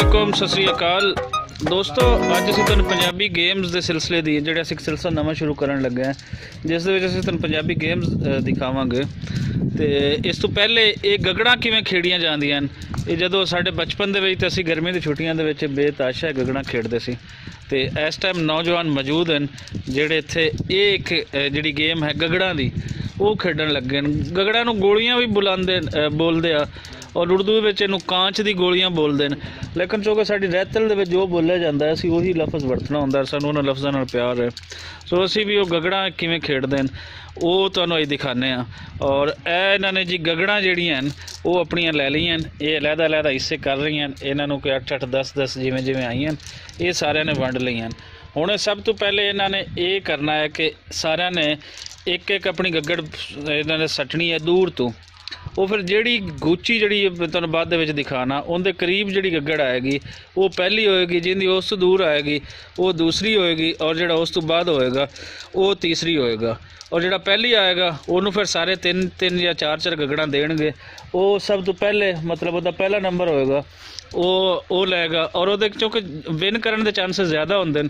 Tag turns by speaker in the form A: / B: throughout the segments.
A: वालेकुम सत श्री अकाल दोस्तों, अज असीं तुहानूं पंजाबी गेम्स के सिलसिले दी जिहड़ा असीं सिलसिला नवां शुरू करन लगे हैं, जिस दे विच असीं तुहानूं पंजाबी गेम्स दिखावांगे। तो इस तो पहले ये गगड़ा किवें खेड़ियां जांदियां हन, ये जदों साडे बचपन दे विच असीं गर्मी दी छुट्टियां दे विच बेताशा गगड़ा खेडदे सी। तो इस टाइम नौजवान मौजूद हैं जिहड़े इत्थे एक जिहड़ी गेम है गगड़ा दी वो खेडन लगे हैं। गगड़ा नूं गोलियां भी बोलदे आ और उर्दू में इनू कांच की गोलियां बोलते हैं, लेकिन चूँकि साड़ी रैतल दे जो बोलिया जाता है असी उही लफ्ज़ वरतना होंदा, सानू उन्हां लफ्ज़ां नाल प्यार है। सो असी भी वो गगड़ा किवें खेडदे हैं वो तुहानूं अज दिखाने आ। और इन्हां ने जी गगड़ा जिहड़ियां वो अपनियां लै लईआं, ये अलहदा हिस्से कर रही हैं। इन्हां नूं कोई 8-8 10-10 जिवें जिवें आईआं ये सारिਆਂ ने वंड लईआं। हुण सब तो पहले इन्हां ने ये करना है कि सारिਆਂ ने एक एक अपनी गगड़ इन्हां ने सट्टनी है दूर तो। वो फिर जिहड़ी गुची जिहड़ी तुहानूं बाद दे विच दिखाना उनके करीब जिहड़ी गगड़ आएगी वो पहली होएगी, जिंदी उस तो दूर आएगी वो दूसरी होएगी, और जिहड़ा उस तो बाद होएगा वो तीसरी होएगा। और जिहड़ा पहली आएगा उन्होंने फिर सारे 3-3 या 4-4 गगड़ा देणगे। वो सब तो पहले मतलब उसका पहला नंबर होएगा वो लएगा, और वो चूँकि विन करने के चांसेस ज़्यादा होंदे ने,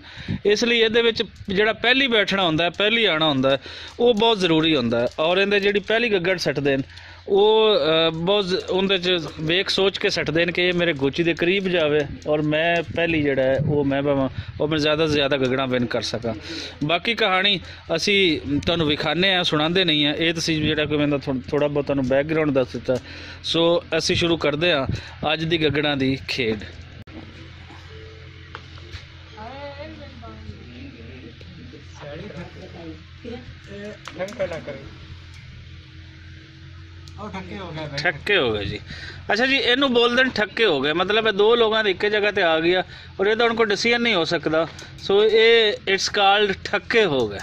A: इसलिए ये जिहड़ा पहली बैठना होंदा है, पहली आना होंदा है, वो बहुत जरूरी होंदा है। और इहदे जिहड़ी पहली गगड़ सट्टदे हैं वो बहुत उहदे च वेख सोच के सट्टदे हैं कि ये मेरे गुची के करीब जावे और मैं पहली जिहड़ा है वो मैं भावां और मैं ज़्यादा से ज़्यादा गगड़ा विन कर सकां। बाकी कहानी असी तुहानूं विखाने आ, सुणांदे नहीं हैं। ये तुसीं जिहड़ा कोई मैं थोड़ा बहुत तुहानूं बैकग्राउंड दस दित्ता। सो असी शुरू करदे आ अज दी गगड़ा दी खेड। ठक्के हो गए जी। अच्छा जी, इनू बोलते हैं ठक्के हो गए, मतलब दो लोगों ने एक जगह पे आ गया और ये उनको डिसीजन नहीं हो सकता। सो ये इट्स कॉल्ड ठक्के हो गए।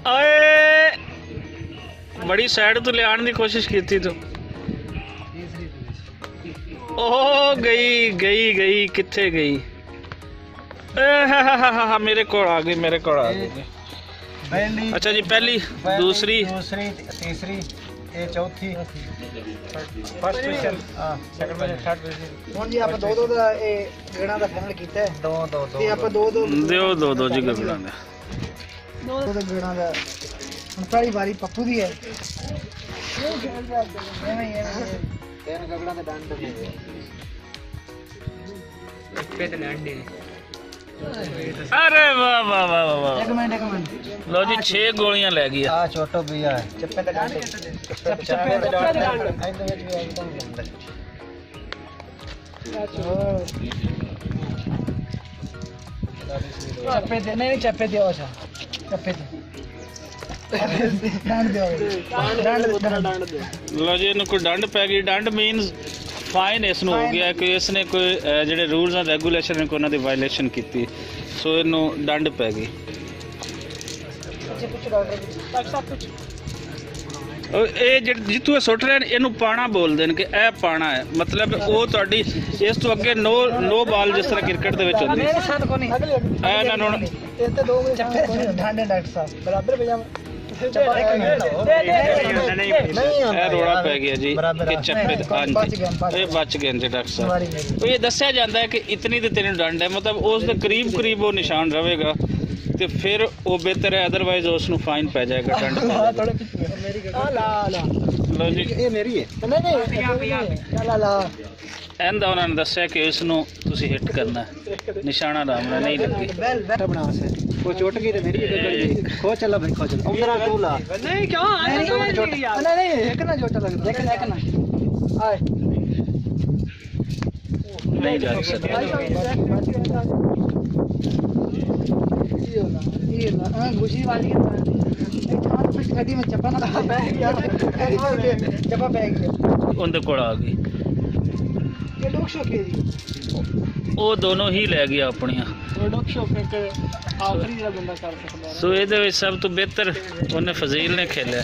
A: आए बड़ी साइड तो लियाण की कोशिश की थी तो ओ गई गई गई किथे गई। मेरे को आ गई, मेरे को आ गई। अच्छा जी, पहली दूसरी
B: तीसरी ये चौथी first position second position third position. हुन जी आप दो दो दा ए गगड़ा दा फाइनल कीता है। दो ते आप दो
A: दो जी गगड़ा ने
B: दो गगड़ा दा। पहली बारी पप्पू दी है। तीन गगड़ा दे डंड पे ते डंडे।
A: अरे वाह वाह वाह वाह।
B: एक मिनट
A: लो जी 6 गोलियां ले गई।
B: हां छोटो भैया चप्पे ते डंडे चप्पे ते डंडे आई दे भी एकदम चप्पे ते नहीं चप्पे ते अच्छा चप्पे ते
A: लो जी, कोई डंड पै गई। डंड मीनस फाइन इसनू हो गया कि इसने कोई जिहड़े रूल्स एंड रेगुलेशन ने कोई वायलेशन की, सो इनू डंड पै गई। जितू सुट रहे हैं इनू पाना बोलते हैं कि यह पाना है, मतलब वो तुहाडी इस तो अगे नो बॉल जिस तरह क्रिकेट दे विच होंदी रोड़ा पै गया जी कि चप्पे बच गए जी डॉक्टर साहब। ये दस्या जाता है कि इतनी तो तेन डंड है, मतलब उस करीब करीब वो निशान रहेगा तो फिर वो बेहतर है, अदरवाइज उसनू फाइन पै जाएगा डंड। लो जी एंदा उन्होंने दस्या कि इसनू तुसी हिट करना है, निशाना रामना नहीं लगे।
B: वो चोट गई तो मेरी खो चला भाई खो चला उधर तू ला नहीं क्यों नहीं एक ना चोट लग देख ना आए
A: नहीं जा सकता।
B: ये ना खुशी वाली गड्डी में चप्पा ना चप्पा बैग
A: उनके कोल आ गई।
B: ये डॉग शो के
A: वो दोनों ही लै गया अपनिया।
B: डॉग शो के आखिरी बंदा कर सकता।
A: सो ये सब तो बेहतर उन्हें फजील ने खेलिया।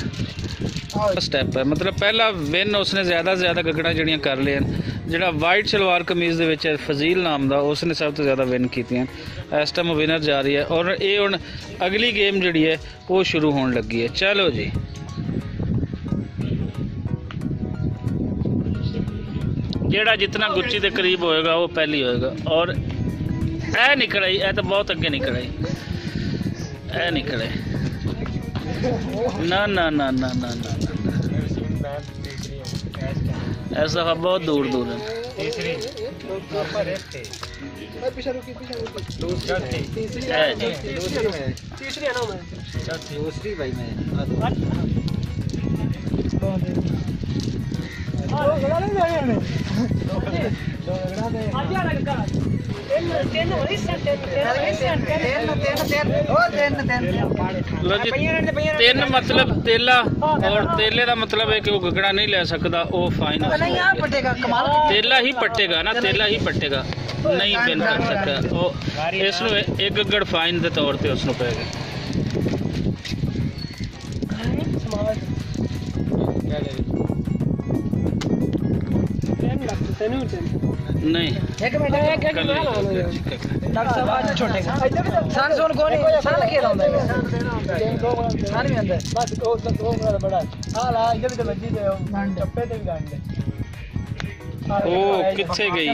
A: स्टेप है, मतलब पहला विन उसने ज़्यादा से ज़्यादा गगड़ा जड़ियाँ कर लिया। ਜਿਹੜਾ ਵਾਈਟ ਸਲਵਾਰ ਕਮੀਜ਼ ਦੇ ਵਿੱਚ ਫਜ਼ੀਲ ਨਾਮ ਦਾ, ਉਸਨੇ ਸਭ ਤੋਂ ਜ਼ਿਆਦਾ ਵਿਨ ਕੀਤੀਆਂ। ਇਸ ਟਾਈਮ ਵਿਨਰ ਜਾ ਰਹੀ ਹੈ ਔਰ ਇਹ ਹੁਣ ਅਗਲੀ ਗੇਮ ਜਿਹੜੀ ਹੈ ਉਹ ਸ਼ੁਰੂ ਹੋਣ ਲੱਗੀ ਹੈ। ਚਲੋ ਜੀ, ਜਿਹੜਾ ਜਿੰਨਾ ਗੁੱਚੀ ਦੇ ਕਰੀਬ ਹੋਏਗਾ ਉਹ ਪਹਿਲੀ ਹੋਏਗਾ। ਔਰ ਇਹ ਨਿਕਲ ਆਈ, ਇਹ ਤਾਂ ਬਹੁਤ ਅੱਗੇ ਨਿਕਲ ਆਈ, ਇਹ ਨਿਕਲ ਆਈ। ਨਾ ਨਾ ਨਾ ਨਾ ਨਾ ਨਾ, ऐसा बहुत दूर दूर है।
B: दूसरी भाई मैं
A: तीन मतलब तेला, और तेले का मतलब है कि वो गगड़ा नहीं ले सकता, वो फाइन तेला ही पट्टेगा ना, तेला ही पट्टेगा, नहीं विन कर सकता वो। इसनों एक गगड़ फाइन के तौर पर उसनों पेगा। नहीं किथे गई,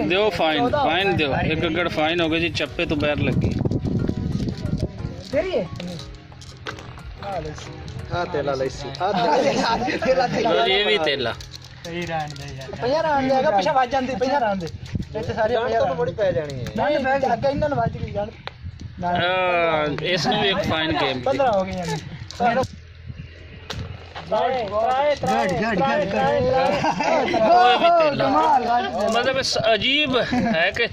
A: दो फाइन, फाइन दो, एक गगड़ फाइन हो गई जी, चप्पे तो बैर लगी। ये भी तेला इसमें भी एक फाइन गेम। मतलब अजीब है कि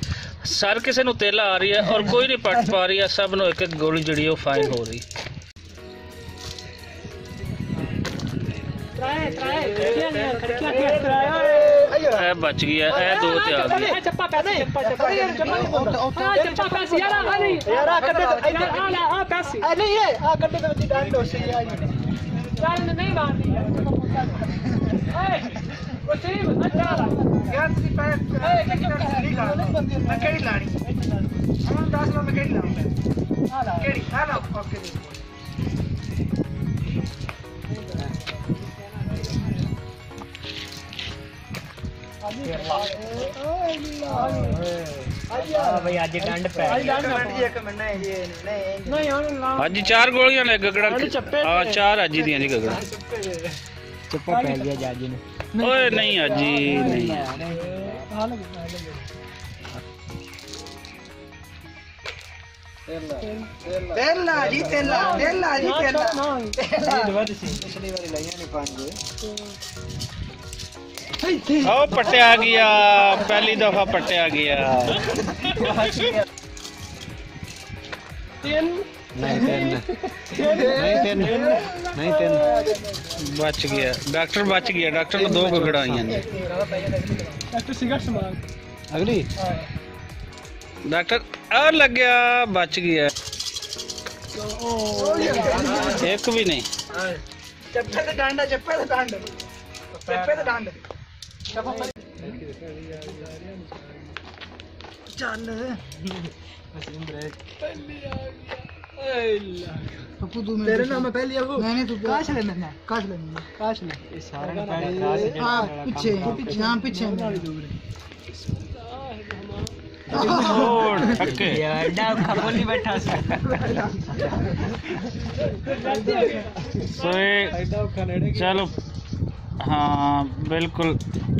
A: सर किसी को तेला आ रही है और कोई नहीं पट पा रही है, सब नो एक एक गोली जड़ी वो फाइन हो रही। बच गया, दो ते आ गई। अज 4 गोलियां ने गगड़ा, हां 4 अज दी जी गगड़ा। चप्पा पै गया जाजी ने। ओए नहीं अजी नहीं,
B: तेला जी तेला तेला जी तेला पिछली बारी लाइयां नहीं 5
A: ओ पट्टे आ गया, पहली दफा पट्टे आ गया। बच गया डॉक्टर, बच गया डॉक्टर को 2 गगड़ा आई अगली डॉक्टर और लग गया, बच गया, एक भी नहीं।
B: चप्पे ते डांडा, चप्पे ते डांडा, चप्पे ते डांडा चल पप्पू तू तेरे नाम पहली अब नहीं तू काश ले, मैंने काश ले, काश ले ये सारे पहले। हां पीछे पीछे, हां पीछे
A: और ठक्के
B: यार डाब खपोली बैठा
A: चलो हाँ बिल्कुल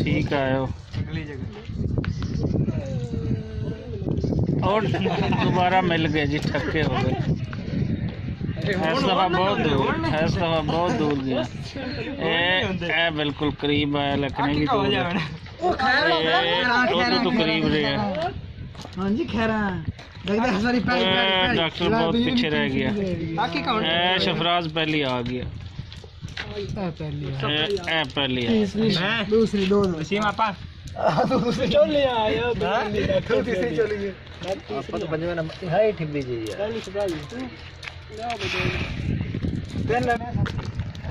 A: ठीक आए हो। और दोबारा मिल गए जी, ठक्के हो गए। इस दफा बहुत दूर, इस दफा बहुत दूर गया। ए बिल्कुल करीब आया, लेकिन भी दूर है। तो करीब रहे।
B: हां जी खैरा लगता है सारी पहली
A: डॉक्टर बहुत पीछे रह गया। शफराज पहली आ गया, पहली
B: दूसरी दो वसीम आपा दूसरी चल ले आया, तीसरी चली गई आपा तो 5वें नंबर हाय ठिब्बी जी यार।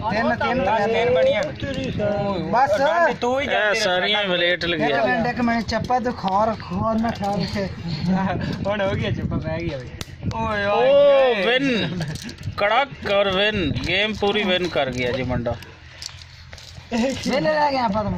B: ਤਿੰਨ ਬਣੀਆਂ ਬਸ ਤੂੰ ਹੀ
A: ਇਹ ਸਾਰੀਆਂ ਵਲੇਟ ਲੱਗੀਆਂ
B: ਇੱਕ ਮੈਂ ਚੱਪਾ ਤੇ ਖੋਰ ਨਾ ਖਾ ਕੇ ਹੁਣ ਹੋ ਗਿਆ ਚੱਪਾ ਪੈ ਗਿਆ ਓਏ
A: ओ विन कड़क और विन गेम पूरी विन कर गया जी मुंडा
B: ਵੇਲੇ ਰਹਿ ਗਿਆ ਆਪਾਂ ਤਾਂ